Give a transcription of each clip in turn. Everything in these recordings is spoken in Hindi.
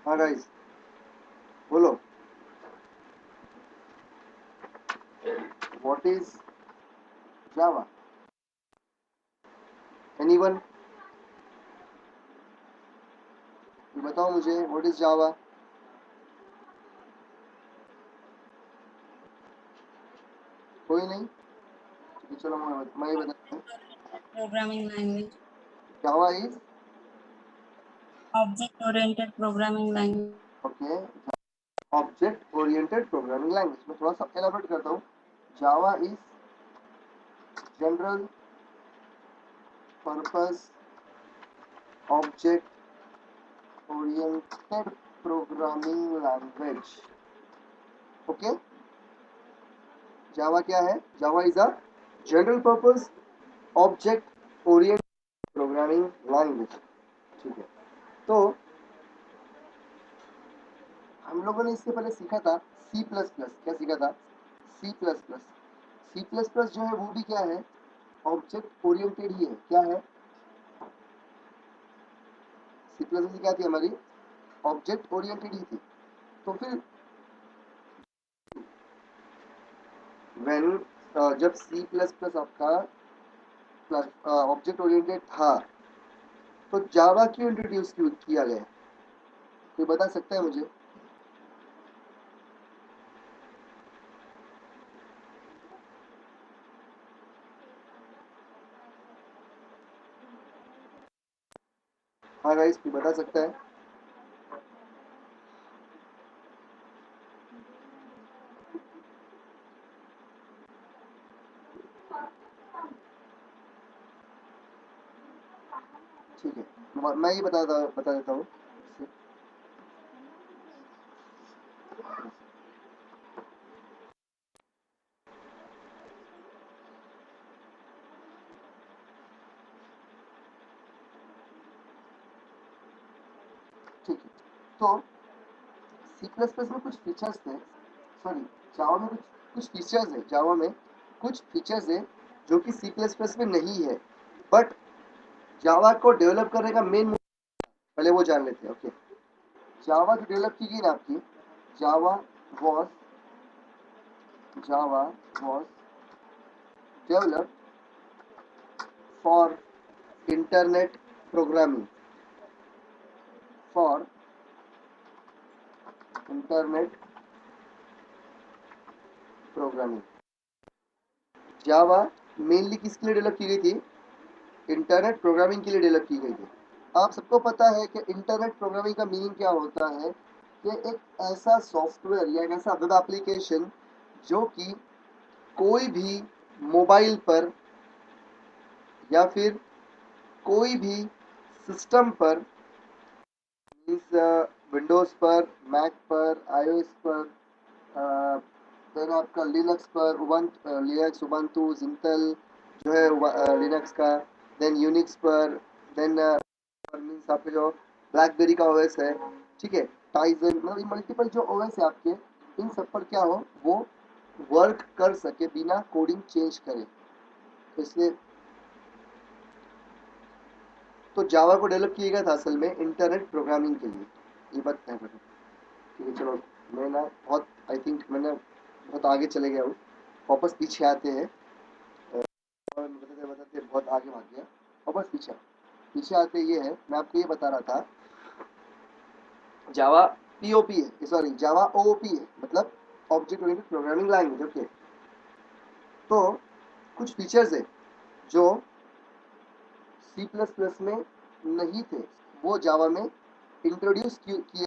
हाँ गाइस, बोलो। What is Java? एनीवन? बताओ मुझे, व्हाट इज जावा? कोई नहीं? ठीक है, चलो मैं ही बताता हूँ। Programming language. Java is, Object oriented programming language. Okay, object oriented programming language. मैं थोड़ा सा एलाबोरेट करता हूँ। Java is general purpose object oriented programming language. Okay, Java क्या है? Java is a general purpose object oriented programming language. ठीक है, तो हम लोगों ने इससे पहले सीखा था सी प्लस प्लस। क्या सीखा था? C plus plus. C plus plus जो है वो भी क्या है? ऑब्जेक्ट ओरिएंटेड ही है। क्या है? सी प्लस प्लस क्या थी हमारी? ऑब्जेक्ट ओरिएंटेड ही थी। तो फिर व्हेन जब सी प्लस प्लस आपका ऑब्जेक्ट ओरिएंटेड था, तो जावा क्यों इंट्रोड्यूस किया गया? कोई बता सकता है मुझे? हाँ गाइस, कोई बता सकता है? ठीक है, मैं ये बता देता हूँ। ठीक है, तो सी प्लस प्लस में कुछ फीचर्स थे, सॉरी, जावा में कुछ फीचर्स है। जावा में कुछ फीचर्स है जो कि सी प्लस प्लस में नहीं है। बट जावा को डेवलप करने का मेन, पहले वो जान लेते हैं। ओके, जावा जो डेवलप की गई ना आपकी, Java was Java was develop for internet programming, for internet programming. Java mainly किसके लिए डेवलप की गई थी? इंटरनेट प्रोग्रामिंग के लिए डेवलप की गई थी। आप सबको पता है कि इंटरनेट प्रोग्रामिंग का मीनिंग क्या होता है? कि एक ऐसा सॉफ्टवेयर या एक ऐसा वेब एप्लीकेशन जो कि कोई भी मोबाइल पर या फिर कोई भी सिस्टम पर, मीन्स विंडोज़ पर, मैक पर, आईओएस पर, देन आपका लिनक्स पर, लिनक्स उबंटू जिंटल जो है लिनक्स का, देन यूनिक्स पर, देन मीन्स आपके जो ब्लैकबेरी का ओएस है, ठीक है, टाइजन, मतलब मल्टीपल जो ओएस है आपके, इन सब पर क्या हो, वो वर्क कर सके बिना कोडिंग चेंज करे। तो इसलिए तो जावा को डेवलप किया गया था असल में इंटरनेट प्रोग्रामिंग के लिए। ये बात ध्यान रखो। ठीक है, चलो, मैं ना बहुत, आई थिंक मैंने बहुत आगे चले गया हूँ। वापस पीछे आते हैं। और बताते बताते बहुत आगे भाग गया। वापस पीछे पीछे आते ये है, मैं आपको ये बता रहा था, जावा पीओपी है, सॉरी जावा ओओपी है, मतलब object oriented programming language. Okay, तो कुछ फीचर्स है जो सी प्लस प्लस में नहीं थे, वो जावा में इंट्रोड्यूस किए।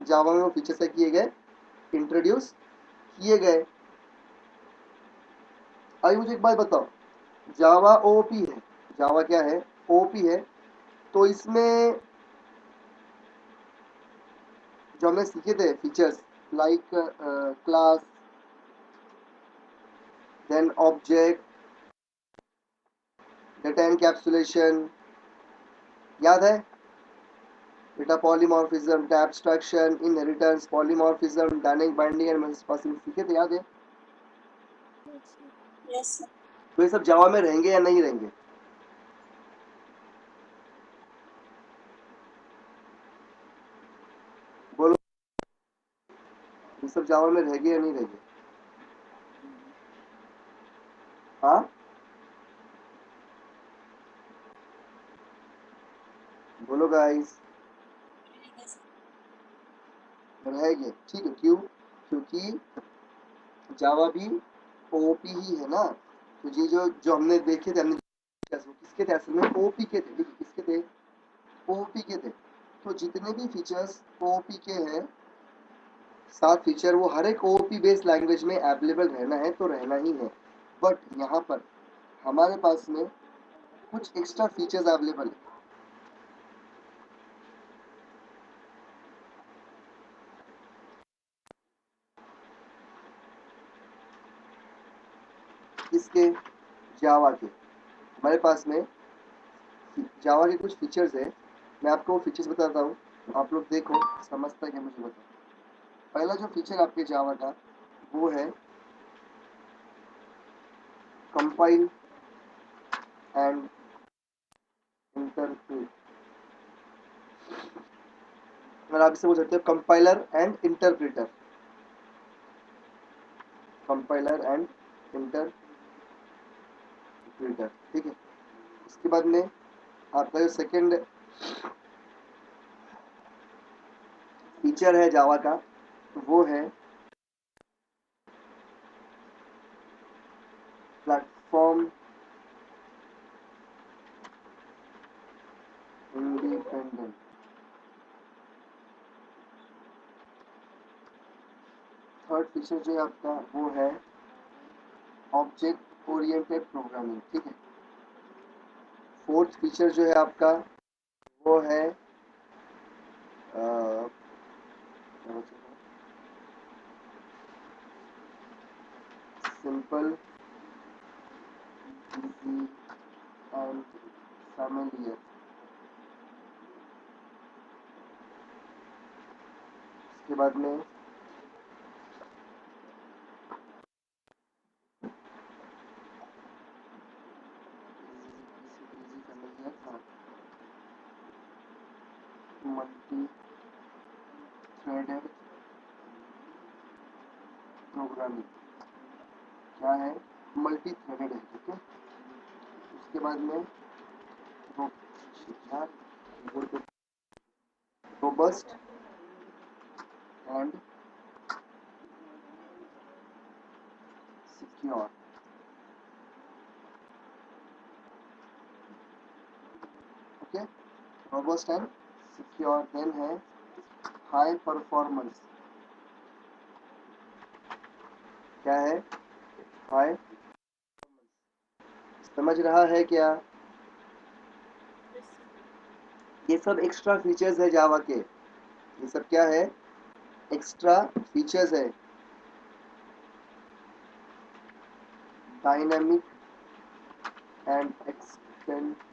जावा में वो फीचर्स क्या किए गए? इंट्रोड्यूस किए गए। अभी मुझे एक बात बताओ, जावा ओपी है, जावा क्या है? ओपी है। तो इसमें जो हमने सीखे थे features, like class, then object, data encapsulation, याद है? Data polymorphism, data abstraction, inheritance, polymorphism, dynamic binding and multiprocessing सीखे थे, याद है? Yes, sir. तो ये सब जावा में रहेंगे या नहीं रहेंगे? ये सब जावा में रह गए या नहीं रह गए? हाँ, बोलो गाइस। रह गए, ठीक है। क्यों? क्योंकि जावा भी ओपी ही है ना। तो ये जो हमने देखे थे, हमने किसके थे असल में? ओपी के थे। ठीक है, किसके थे? ओपी के थे। तो जितने भी फीचर्स ओपी के हैं, 7 फीचर, वो हर एक ओपी बेस्ड लैंग्वेज में अवेलेबल रहना है तो रहना ही है। बट यहाँ पर हमारे पास में कुछ एक्स्ट्रा फीचर्स अवेलेबल है। किसके? जावा के। हमारे पास में जावा के कुछ फीचर्स है। मैं आपको वो फीचर्स बताता हूँ, आप लोग देखो समझता है क्या मुझे बताओ। पहला जो फीचर आपके जावा का वो है कंपाइल एंड इंटरप्रेट। अगर आप इसे बोल सकते हो compiler and interpreter. Compiler and interpreter, ठीक है। उसके बाद में आपका जो सेकंड फीचर है जावा का वो है प्लेटफॉर्म इंडिपेंडेंट। थर्ड फीचर जो है आपका वो है ऑब्जेक्ट ओरिएंटेड प्रोग्रामिंग, ठीक है। फोर्थ फीचर जो है आपका वो है सिंपल, इजी एंड फैमिलियर। उसके बाद में मल्टी थ्रेडेड प्रोग्रामिंग। क्या है? मल्टी थ्रेडेड है, ठीक है। उसके बाद में robust and secure, okay. Robust and secure. Then है हाई परफॉर्मेंस। क्या है? हाई। समझ रहा है क्या? ये सब एक्स्ट्रा फीचर्स है जावा के। ये सब क्या है? एक्स्ट्रा फीचर्स है। Dynamic and extensible.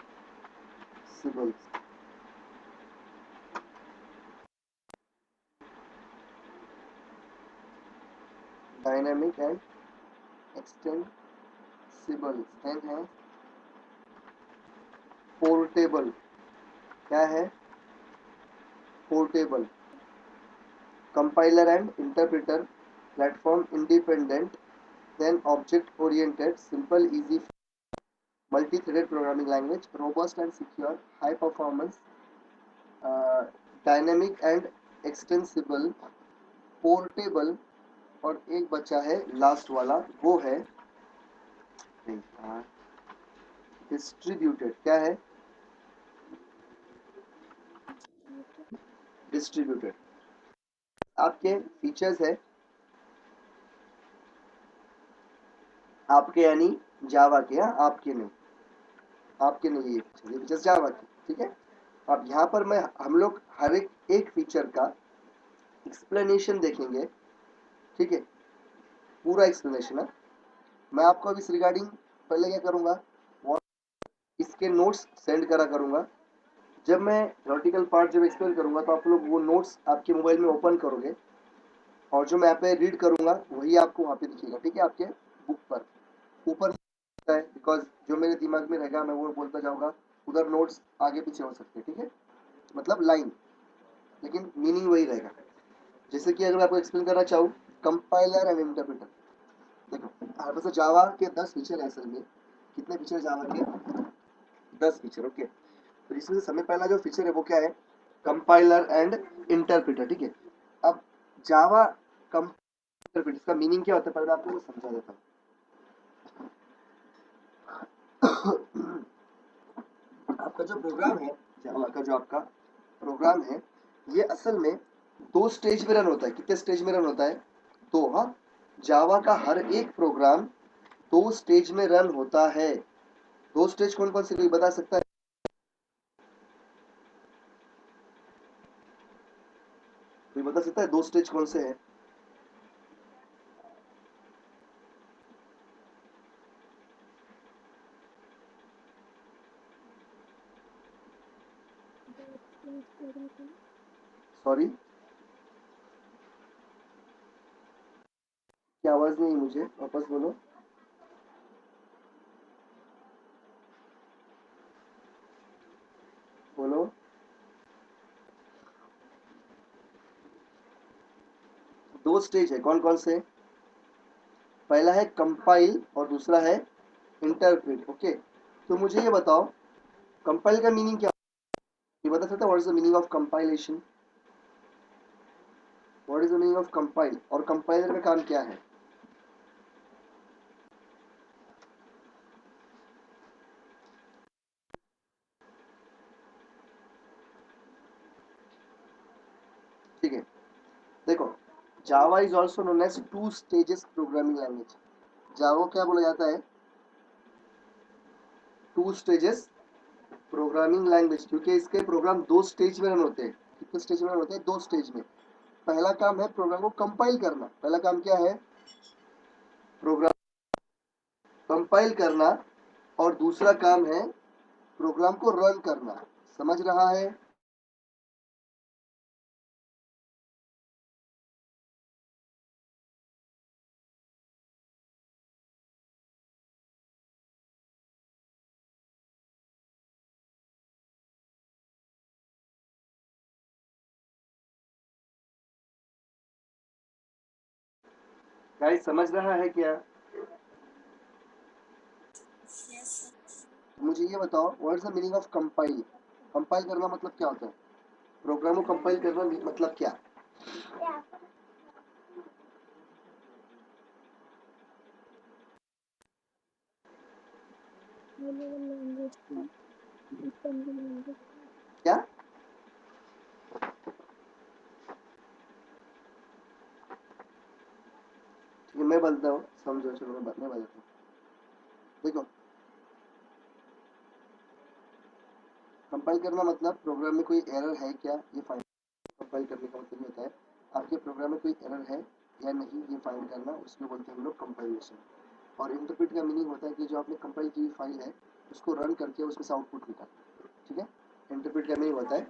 Dynamic and extensible. Then है पोर्टेबल। क्या है? Portable. Compiler and interpreter, platform independent, then object oriented, simple easy, multi-threaded programming language, robust and secure, high performance, dynamic and extensible, portable, और एक बचा है लास्ट वाला वो है डिस्ट्रीब्यूटेड। क्या है? डिस्ट्रीब्यूटेड। आपके फीचर्स है, आपके यानी जावा के, हाँ आपके नहीं, आपके नहीं, ये फीचर्स जावा के, ठीक है। अब यहाँ पर मैं हम लोग हर एक फीचर का एक्सप्लेनेशन देखेंगे, ठीक है। पूरा एक्सप्लेनेशन है। मैं आपको अभी इस रिगार्डिंग पहले क्या करूँगा, इसके नोट्स सेंड करा करूँगा। जब मैं थ्योरेटिकल पार्ट जब एक्सप्लेन करूँगा तो आप लोग वो नोट्स आपके मोबाइल में ओपन करोगे और जो मैं यहाँ पे रीड करूँगा वही आपको वहाँ पे दिखेगा, ठीक है, आपके बुक पर ऊपर है। बिकॉज जो मेरे दिमाग में रहेगा मैं वो बोलता जाऊँगा, उधर नोट्स आगे पीछे हो सकते हैं, ठीक है, मतलब लाइन, लेकिन मीनिंग वही रहेगा। जैसे कि अगर मैं आपको एक्सप्लेन करना चाहूँ, कंपाइलर एंड इंटरप्रेटर। देखो हमारे पास जावा के 10 फीचर है असल में। कितने फीचर जावा के? 10 फीचर। ओके, तो इसमें से सबसे पहला जो फीचर है वो क्या है? Compiler and interpreter. ठीक है, अब जावा इंटरप्रेटर, इसका मीनिंग क्या होता है पहले मैं आपको समझा देता हूँ। आपका जो प्रोग्राम है, जावा का जो आपका प्रोग्राम है, ये असल में 2 स्टेज में रन होता है। कितने स्टेज में रन होता है? 2। हाँ, जावा का हर एक प्रोग्राम 2 स्टेज में रन होता है। 2 स्टेज कौन कौन से, कोई बता सकता है? कोई बता सकता है 2 स्टेज कौन से हैं? सॉरी, क्या आवाज नहीं, मुझे वापस बोलो। बोलो। 2 स्टेज है, कौन कौन से? पहला है कंपाइल और दूसरा है इंटरप्रेट। ओके, तो मुझे ये बताओ कंपाइल का मीनिंग क्या? ये बता सकते हैं what is the meaning of compilation? What is the meaning of compile, और कंपाइलर का काम क्या है? ठीक है, देखो Java is also known as 2 stages programming language. Java क्या बोला जाता है? 2 स्टेजेस प्रोग्रामिंग लैंग्वेज, क्योंकि इसके प्रोग्राम 2 स्टेज में रन होते हैं। कितने स्टेज में रन होते हैं? 2 स्टेज में। पहला काम है प्रोग्राम को कंपाइल करना। पहला काम क्या है? प्रोग्राम कंपाइल करना, और दूसरा काम है प्रोग्राम को रन करना। समझ रहा है? गाइस समझ रहा है क्या? Yes, sir. मुझे ये बताओ what is the meaning of compile? Compile करना मतलब क्या होता है? प्रोग्राम को कंपाइल करना मतलब क्या? क्या? ठीक है, मैं बोलता हूँ, समझो, चलो मैं बताता हूँ। देखो कंपाइल करना मतलब प्रोग्राम में कोई एरर है क्या, ये फाइंड। कंपाइल करने का मतलब ये होता है आपके प्रोग्राम में कोई एरर है या नहीं, ये फाइंड करना, उसको बोलते हैं हम लोग कंपाइलेशन। और इंटरप्रेट का मीनिंग होता है कि जो आपने कंपाइल की फाइल है उसको रन करके उसमें से आउटपुट निकालना। ठीक है, इंटरप्रेट का मीनिंग होता है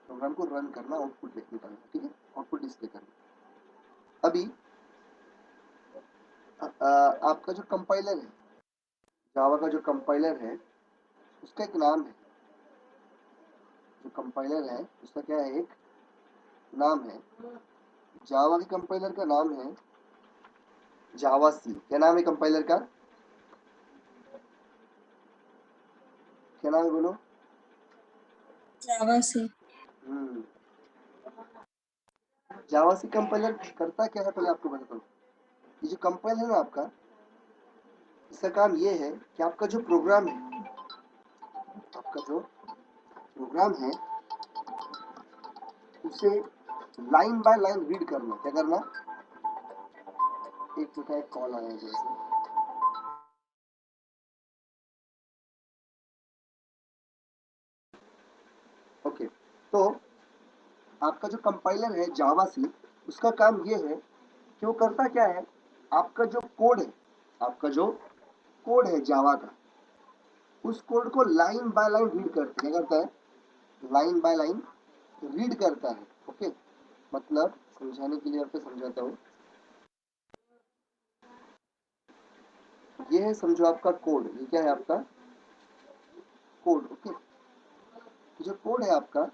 प्रोग्राम को रन करना, आउटपुट निकालना। ठीक है, आउटपुट डिस्प्ले करना। अभी आपका जो कंपाइलर है, जावा का जो कंपाइलर है, उसका एक नाम है। जो कंपाइलर है उसका क्या है? एक नाम है। जावा के कंपाइलर का नाम है जावा सी। क्या नाम है कंपाइलर का? क्या नाम है बोलो? Java C. हम्म, जावा सी कंपाइलर करता क्या है पहले आपको बताता हूँ। ये जो कंपाइलर है ना आपका, इसका काम ये है कि आपका जो प्रोग्राम है, आपका जो प्रोग्राम है उसे लाइन बाय लाइन रीड करना। क्या करना? एक मिनट, एक कॉल आया है जैसे। ओके, तो आपका जो कंपाइलर है जावा सी, उसका काम ये है कि वो करता क्या है, आपका जो कोड है, आपका जो कोड है जावा का, उस कोड को लाइन बाय लाइन रीड करता है। क्या करता है? लाइन बाय लाइन रीड करता है। ओके, मतलब समझाने के लिए आपको समझाता हूँ। ये है, समझो आपका कोड, ये क्या है आपका कोड। ओके, जो कोड है आपका,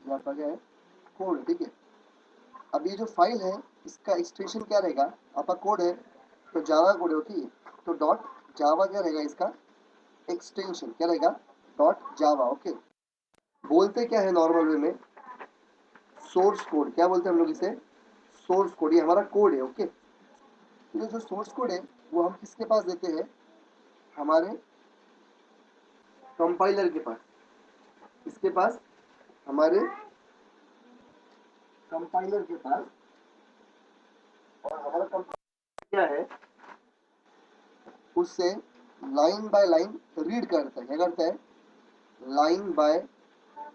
ये आपका क्या है, कोड, ठीक है। अब ये जो फाइल है इसका एक्सटेंशन क्या रहेगा, आपका कोड है तो जावा कोड है, ओके। तो डॉट जावा क्या रहेगा, इसका एक्सटेंशन क्या रहेगा, डॉट जावा, ओके। बोलते क्या है नॉर्मल वे में, सोर्स कोड, क्या बोलते हैं हम लोग इसे, सोर्स कोड, ये हमारा कोड है, ओके। तो ये जो सोर्स कोड है वो हम किसके पास देते हैं, हमारे कंपाइलर के पास, इसके पास, हमारे कंपाइलर के पास। और हमारा कंपाइलर क्या है, उससे लाइन बाय लाइन रीड करता है, क्या करता है, लाइन बाय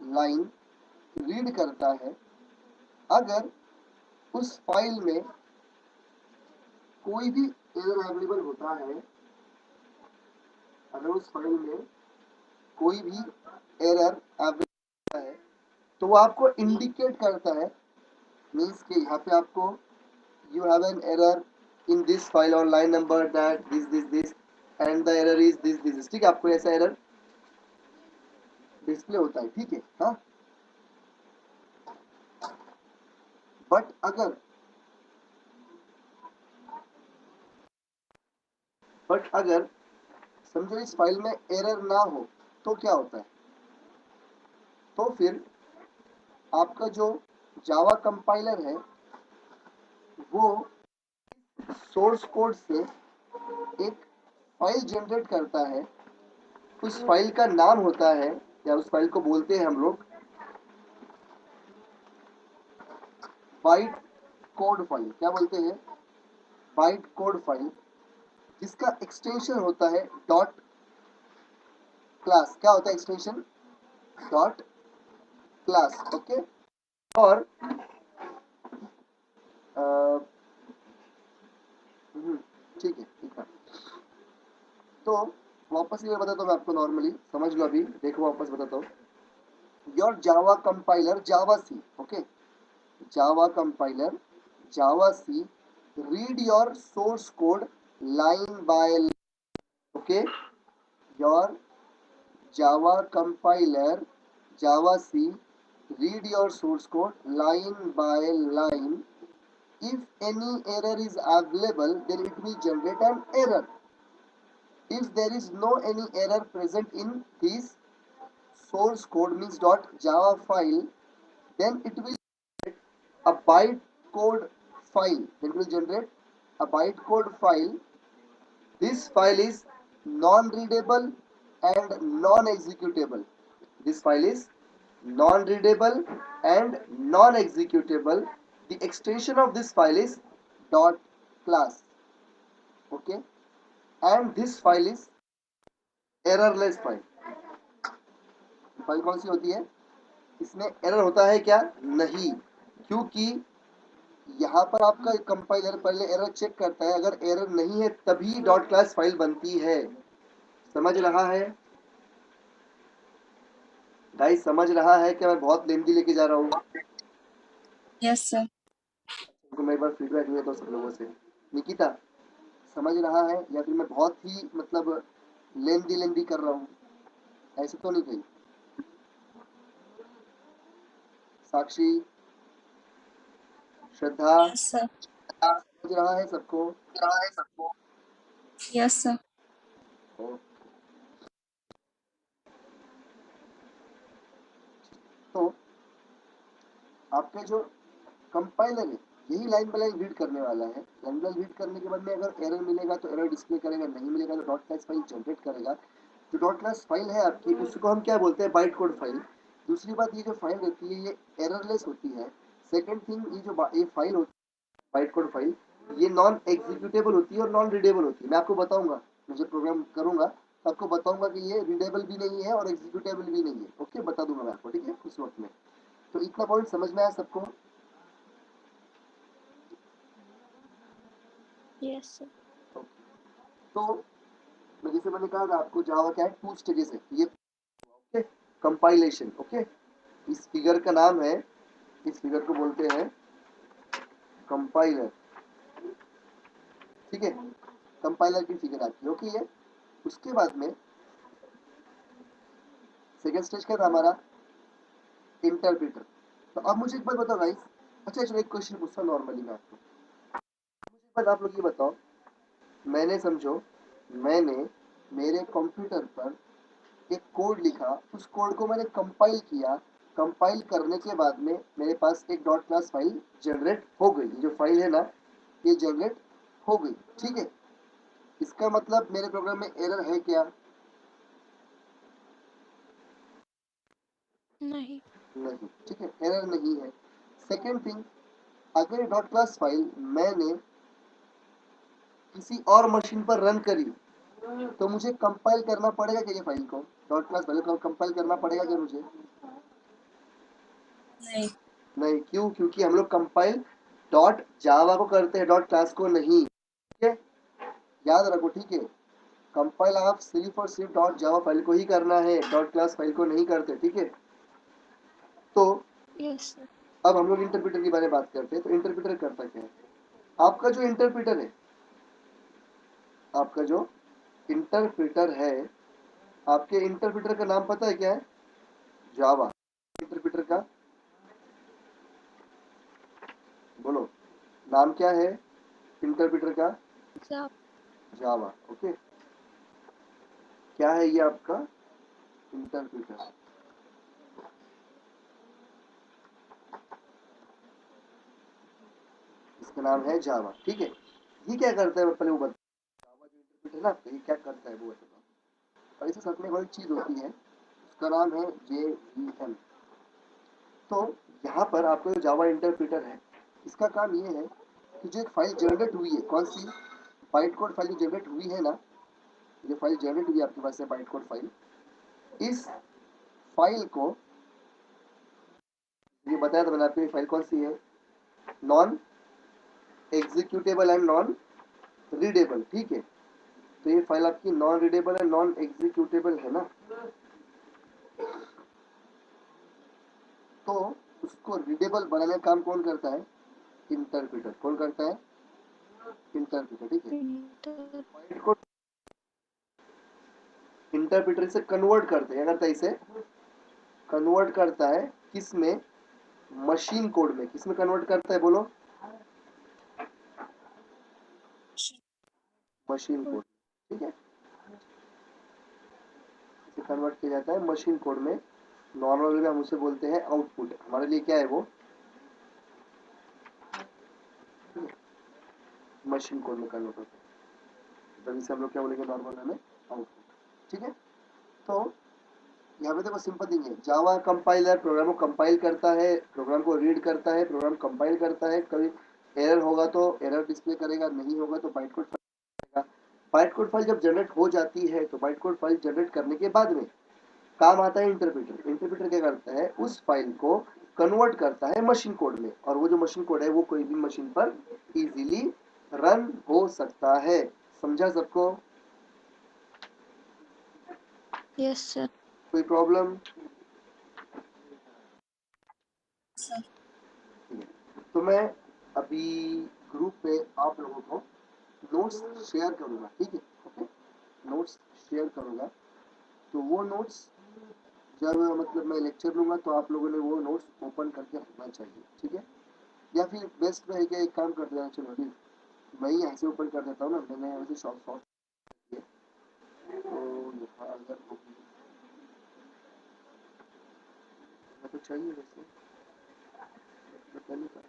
लाइन रीड करता है। अगर उस फाइल में कोई भी एरर अवेलेबल होता है, अगर उस फाइल में कोई भी एरर अवेलेबल है तो वो आपको इंडिकेट करता है, मीन्स कि यहाँ पे आपको you have an error in this file on line number that this and the error is this, ठीक है। आपको ऐसा एरर डिस्प्ले होता है, ठीक है, हाँ। बट अगर समझो इस फाइल में एरर ना हो तो क्या होता है, तो फिर आपका जो जावा कंपाइलर है वो सोर्स कोड से एक फाइल जनरेट करता है। उस फाइल का नाम होता है, या उस फाइल को बोलते हैं हम लोग बाइट कोड फाइल, क्या बोलते हैं, बाइट कोड फाइल, जिसका एक्सटेंशन होता है डॉट क्लास, क्या होता है एक्सटेंशन, डॉट क्लास, ओके। और ठीक है, ठीक है। तो वापस ये बताता हूँ मैं आपको, नॉर्मली समझ लो, अभी देखो वापस बताता हूँ। Your Java compiler Java C, okay, Java compiler Java C read your source code line by line, okay, your java compiler java c read your source code line by line. If any error is available then it will generate an error. If there is no any error present in this source code means dot java file, then it will a byte code file, then it will generate a byte code file. This file is non-readable and non-executable. This file is non-readable and non-executable. The extension of this file is dot class. Okay, and this file is errorless file. File कौन सी होती है, इसमें एरर होता है क्या, नहीं, क्योंकि यहाँ पर आपका कंपाइलर पहले एरर चेक करता है, अगर एरर नहीं है तभी डॉट क्लास फाइल बनती है। समझ रहा है गाइस, समझ रहा है कि मैं बहुत लेंदी लेके जा रहा हूँ। Yes sir. उनको मैं एक बार फीडबैक लेता हूँ सब लोगों से। निकिता समझ रहा है या फिर मैं बहुत ही मतलब लेंदी कर रहा हूँ, ऐसे तो नहीं कही। साक्षी, श्रद्धा, यस सर। समझ रहा है सबको, यस सर। तो आपके जो कंपाइलर है यही लाइन बाय लाइन रीड करने वाला है। लाइन बाय रीड करने के बाद में अगर एरर मिलेगा तो एरर डिस्प्ले करेगा, नहीं मिलेगा तो डॉट क्लास फाइल जनरेट करेगा। जो डॉट क्लास फाइल है आपकी उसको हम क्या बोलते हैं, बाइट कोड फाइल। दूसरी बात, ये जो फाइल रहती है ये एररलेस होती है। सेकेंड थिंग, ये फाइल होती है बाइट कोड फाइल, ये नॉन एग्जीक्यूटेबल होती है और नॉन रीडेबल होती है। मैं आपको बताऊंगा, मैं जब प्रोग्राम करूंगा तो आपको बताऊंगा कि ये रीडेबल भी नहीं है और एग्जीक्यूटेबल भी नहीं है, ओके, बता दूंगा मैं आपको, ठीक है, उस वक्त में। तो इतना पॉइंट समझ में आया सबको। Yes sir. तो मैं जैसे मैंने कहा था आपको, जावा क्या है, टू स्टेजेस है ये, ओके, कंपाइलेशन, ओके। इस फिगर का नाम है, इस फिगर को बोलते हैं कंपाइलर, ठीक है, कंपाइलर की फिगर आती है, ओके। ये उसके बाद में सेकेंड स्टेज क्या था हमारा, इंटरप्रेटर। तो अब मुझे एक बात बताओ गाइस, अच्छा चलो एक क्वेश्चन पूछता हूँ नॉर्मली मैं आपको, मुझे एक बात आप लोग ये बताओ, मैंने मेरे कंप्यूटर पर एक कोड लिखा, उस कोड को मैंने कंपाइल किया, कंपाइल करने के बाद में मेरे पास एक डॉट क्लास फाइल जनरेट हो गई, जो फाइल है ना ये जनरेट हो गई, ठीक है। इसका मतलब मेरे प्रोग्राम में एरर है क्या? नहीं। नहीं, ठीक है, एरर नहीं है। सेकेंड थिंग, अगर ये डॉट क्लास फाइल मैंने किसी और मशीन पर रन करी तो मुझे कंपाइल करना पड़ेगा क्या ये फाइल को? डॉट क्लास फाइल को कंपाइल करना पड़ेगा क्या मुझे? नहीं। नहीं, क्यों? क्योंकि हम लोग कंपाइल डॉट जावा को करते हैं, डॉट क्लास को नहीं, ठीक है, याद रखो, ठीक है। कंपाइल आप सिर्फ और सिर्फ डॉट जावा फाइल को ही करना है, डॉट क्लास फाइल को नहीं करते, ठीक है। तो यस सर। अब हम लोग इंटरप्रेटर के बारे में बात करते हैं। तो इंटरप्रेटर करता क्या है? आपका जो इंटरप्रेटर है, आपका जो इंटरप्रेटर है, आपके इंटरप्रेटर का नाम पता है क्या है? जावा। इंटरप्रेटर का बोलो, नाम क्या है इंटरप्रेटर का? जावा। जावा, ओके। क्या है ये आपका इंटरप्रेटर? इसका नाम है जावा, ठीक है। ये क्या करता है पहले वो बता, जावा जो इंटरप्रेटर है ना आपका, ये क्या करता है वो बताता हूँ। और इसे साथ में एक और चीज होती है, उसका नाम है JVM। तो यहाँ पर आपको जो जावा इंटरप्रेटर है, इसका काम ये है कि जो एक फाइल जनरेट हुई है, कौन सी बाइट कोड फाइल जो जनरेट हुई है ना, जो फाइल जनरेट हुई है आपके पास है बाइट कोड फाइल, इस फाइल को, ये बताया था मैंने आपको, ये फाइल कौन सी है? Non executable and non readable, ठीक है। तो ये फाइल आपकी non readable and non executable है ना, तो उसको रीडेबल बनाने का काम कौन करता है? इंटरप्रेटर। कौन करता है? इंटरप्रेटर, ठीक है। इंटर। फाइल को इंटरप्रेटर से कन्वर्ट करते हैं, क्या करता है इसे? कन्वर्ट करता है किस में? मशीन कोड में। किस में कन्वर्ट करता है बोलो? मशीन कोड, ठीक है। इसे कन्वर्ट किया जाता है मशीन कोड में। नॉर्मल में हम उसे बोलते हैं आउटपुट। हमारे लिए क्या है वो? मशीन कोड में कन्वर्ट होता है, तभी से हम लोग क्या बोलेंगे नॉर्मल में? आउटपुट, ठीक है। तो यहाँ पे देखो सिंपल थिंग है, जावा कंपाइलर प्रोग्राम को कंपाइल करता है, प्रोग्राम को रीड करता है, प्रोग्राम कंपाइल करता है, कभी एरर होगा तो एरर डिस्प्ले करेगा, नहीं होगा तो बाइट कोड फाइल करेगा। बाइट कोड फाइल जब जनरेट हो जाती है तो बाइट कोड फाइल जनरेट करने के बाद में काम आता है इंटरप्रेटर। इंटरप्रेटर क्या करता है? उस फाइल को कन्वर्ट करता है मशीन कोड में, और वो जो मशीन कोड है वो कोई भी मशीन पर इजीली रन हो सकता है। समझा सबको? Yes sir. कोई प्रॉब्लम? सर। ठीक है, तो मैं अभी ग्रुप पे आप लोगों को नोट्स शेयर करूंगा, ठीक है, ओके। नोट्स शेयर करूंगा, तो वो नोट्स जब मतलब मैं लेक्चर लूंगा तो आप लोगों ने वो नोट्स ओपन करके रखना चाहिए, ठीक है। या फिर बेस्ट रहेगा एक काम कर देना, चलो अभी मैं ही यहाँ से ओपन कर देता हूँ ना, मैंने वैसे शॉर्ट शॉर्ट किए, तो यहाँ अगर होगी तो चाहिए वैसे, पता नहीं था।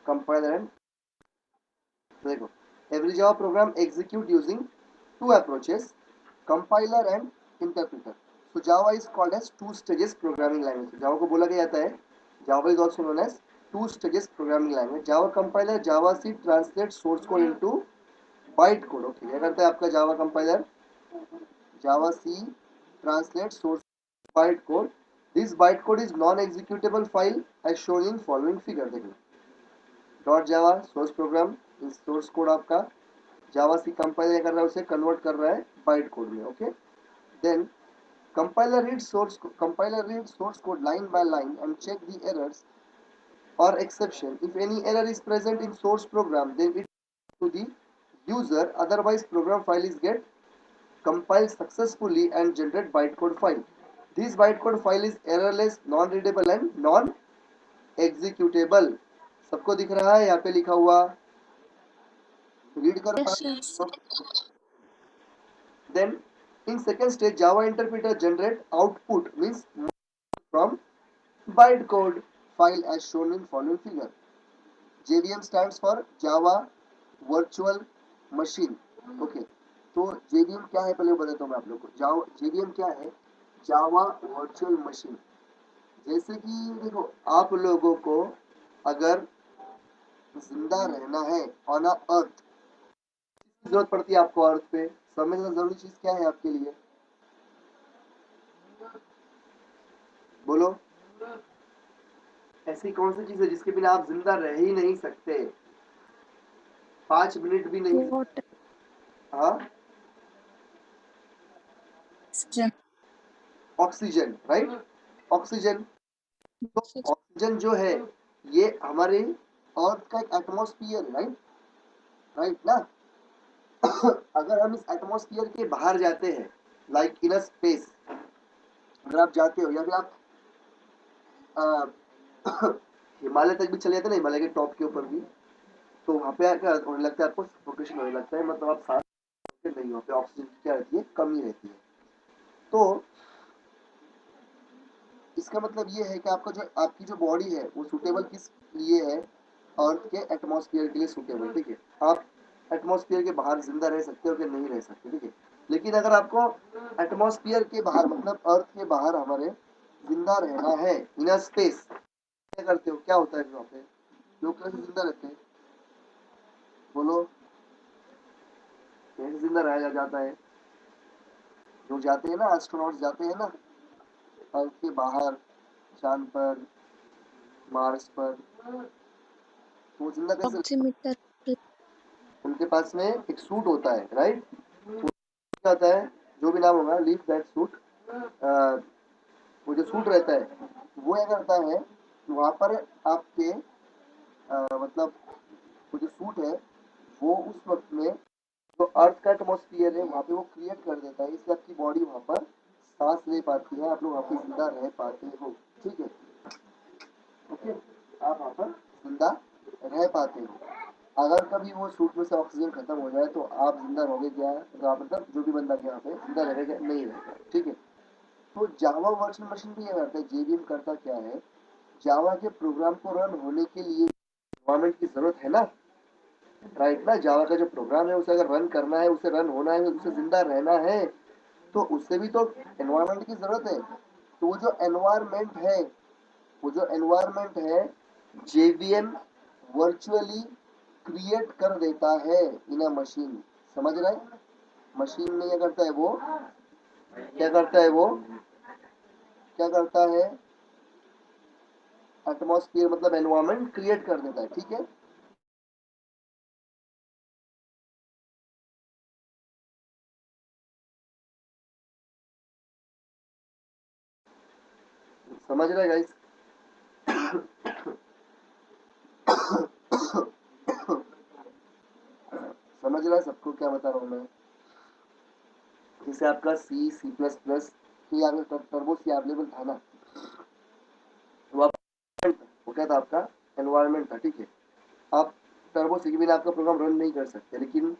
कंपाइलर एंड, देखो, every Java program execute using two approaches, compiler and interpreter. So Java is called as two stages programming language. Java को बोला गया जाता है Java is also known as two stages programming language. Java compiler Java C translates source code into byte code. Okay, क्या करता है आपका Java compiler? Java C translates source byte code. This byte code is non-executable file as shown in following figure. देखो डॉट जावा सोर्स प्रोग्राम, इस सोर्स कोड आपका जावा सी कंपाइलर कर रहा है, उसे कन्वर्ट कर रहा है बाइट कोड में. Okay, then compiler reads source code line by line and check the errors or exception. If any error is present in source program, then it to the user. Otherwise, program file is get compiled successfully and generate bytecode file. This bytecode file is errorless, non-readable and non-executable. सबको दिख रहा है यहाँ पे लिखा हुआ? रीड कर पा Yes, sir. Then in second stage, Java interpreter generate output means from bytecode file as shown in following figure. JVM stands for Java Virtual Machine. Okay, तो JVM क्या है पहले बताता हूँ मैं आप लोग को. JVM क्या है? Java Virtual Machine. जैसे कि देखो आप लोगों को अगर जिंदा रहना है ऑन अर्थ, जरूरत पड़ती है आपको अर्थ पे, सबसे जरूरी चीज क्या है आपके लिए? बोलो, ऐसी कौन सी चीज है जिसके बिना आप जिंदा रह ही नहीं सकते? 5 मिनट भी नहीं. Water. हाँ, Oxygen. ऑक्सीजन. Right, oxygen. तो Oxygen. ऑक्सीजन जो है ये हमारे अर्थ का एक एटमॉस्फेयर है. राइट, राइट ना. अगर हम इस एटमॉस्फेयर के बाहर जाते हैं, लाइक इन अ स्पेस, अगर आप जाते हो या फिर आप हिमालय तक भी चले जाते हैं ना, हिमालय के टॉप के ऊपर भी, तो वहाँ पे क्या होने लगता है आपको? सफोकेशन होने लगता है. मतलब आप सांस नहीं, वहाँ पे ऑक्सीजन की क्या रहती है? कमी रहती है. तो इसका मतलब ये है कि आपकी जो बॉडी है वो सूटेबल किस लिए है? अर्थ के एटमॉस्फेयर के लिए सूटेबल. ठीक है, आप एटमॉस्फेयर के बाहर जिंदा रह सकते हो कि नहीं रह सकते. ठीक है, लेकिन अगर आपको एटमॉस्फेयर के बाहर मतलब अर्थ के बाहर हमारे जिंदा रहना है इन स्पेस, क्या करते हो? क्या होता है वहाँ पे? लोग कैसे जिंदा रहते हैं? बोलो, कैसे जिंदा रहा जाता है? लोग जाते हैं ना, एस्ट्रोनॉट्स जाते हैं ना अर्थ के बाहर, चांद पर, मार्स पर, तो वो जिंदा कैसे? Oximeter. उनके पास में एक सूट होता है. राइट, क्या होता है? जो भी नाम होगा, लीव दैट सूट. वो जो सूट रहता है वो क्या करता है? वहाँ पर आपके मतलब वो जो सूट है वो उस वक्त में जो अर्थ का एटमॉस्फेयर है वहाँ पे वो क्रिएट कर देता है, इसलिए आपकी बॉडी वहाँ पर सांस ले पाती है, आप लोग वहाँ पे जिंदा रह पाते हो. ठीक है, ओके, आप वहाँ पर जिंदा रह पाते हो. अगर कभी वो सूट में से ऑक्सीजन खत्म हो जाए तो आप जिंदा रहोगे क्या? तो आप मतलब जो भी बंदा यहाँ पे जिंदा रहेगा नहीं रहेगा. ठीक है, तो जावा वर्चुअल मशीन भी ये करता है. जेवीएम करता क्या है? जावा के प्रोग्राम को रन होने के लिए एनवायरमेंट की जरूरत है ना. राइट ना, जावा का जो प्रोग्राम है उसे अगर रन करना है, उसे रन होना है, उसे जिंदा रहना है, तो उससे भी तो एनवायरमेंट की जरूरत है. तो वो जो एनवायरमेंट है जेवीएम वर्चुअली क्रिएट कर देता है इन अ मशीन. समझ रहे? मशीन में क्या करता है वो? क्या करता है वो? क्या करता है? एटमॉस्फेयर मतलब एनवायरमेंट क्रिएट कर देता है. ठीक है, समझ रहे गाइस? समझ रहा है सबको क्या बता रहा हूँ मैं? जैसे आपका सी सी प्लस प्लस की आगे टर्बो सी अवेलेबल था ना, वो वो क्या था? आपका एनवायरमेंट था. ठीक है, आप टर्बो सी के बिना आपका प्रोग्राम रन नहीं कर सकते. लेकिन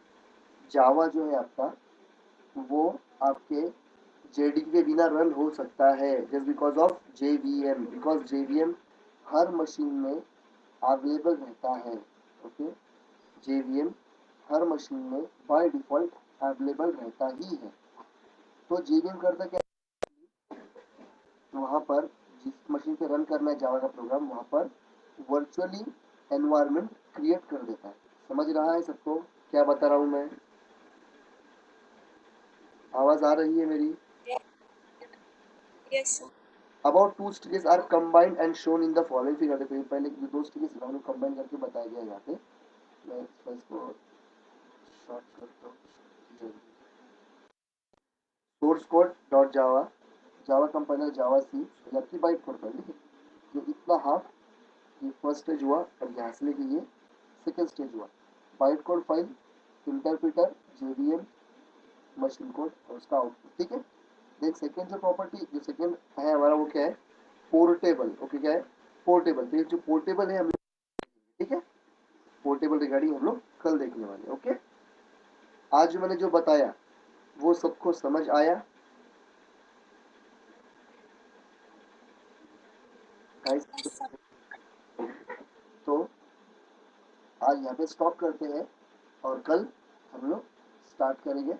जावा जो है आपका वो आपके जेडीके के बिना रन हो सकता है, just because of JVM. Because JVM her machine में अवेलेबल रहता है. ओके, जेवीएम हर मशीन में बाय डिफॉल्ट अवेलेबल रहता ही है. तो जेवीएम करता क्या? तो वहाँ पर जिस मशीन पे रन करना है जावा का प्रोग्राम, वहाँ पर वर्चुअली एनवायरनमेंट क्रिएट कर देता है। समझ रहा है सबको क्या बता रहा हूँ मैं? आवाज आ रही है मेरी? Yes, sir. About two stages are combined and shown in the following figure। देखो ये पहले जो दो स्टेजेस हम लोग कंबाइन करके बताया गया है यहाँ पे। मैं इसको शॉर्ट करता हूँ। Source code dot Java, Java compiler Java C, जबकि बाइट कोड पर लिखे जो इतना हाफ, ये फर्स्ट स्टेज हुआ और यहाँ से लेके ये सेकेंड स्टेज हुआ। Byte code file, interpreter, JVM, machine code और उसका आउटपुट। ठीक है। देन सेकेंड जो प्रॉपर्टी जो सेकेंड है हमारा वो क्या है? पोर्टेबल। ओके, क्या है? पोर्टेबल। तो ये जो पोर्टेबल है हम, ठीक है, पोर्टेबल रिगार्डिंग हम लोग कल देखने वाले। ओके, आज मैंने जो बताया वो सबको समझ आया गाइस? Yes, sir. तो आज यहाँ पे स्टॉप करते हैं और कल हम लोग स्टार्ट करेंगे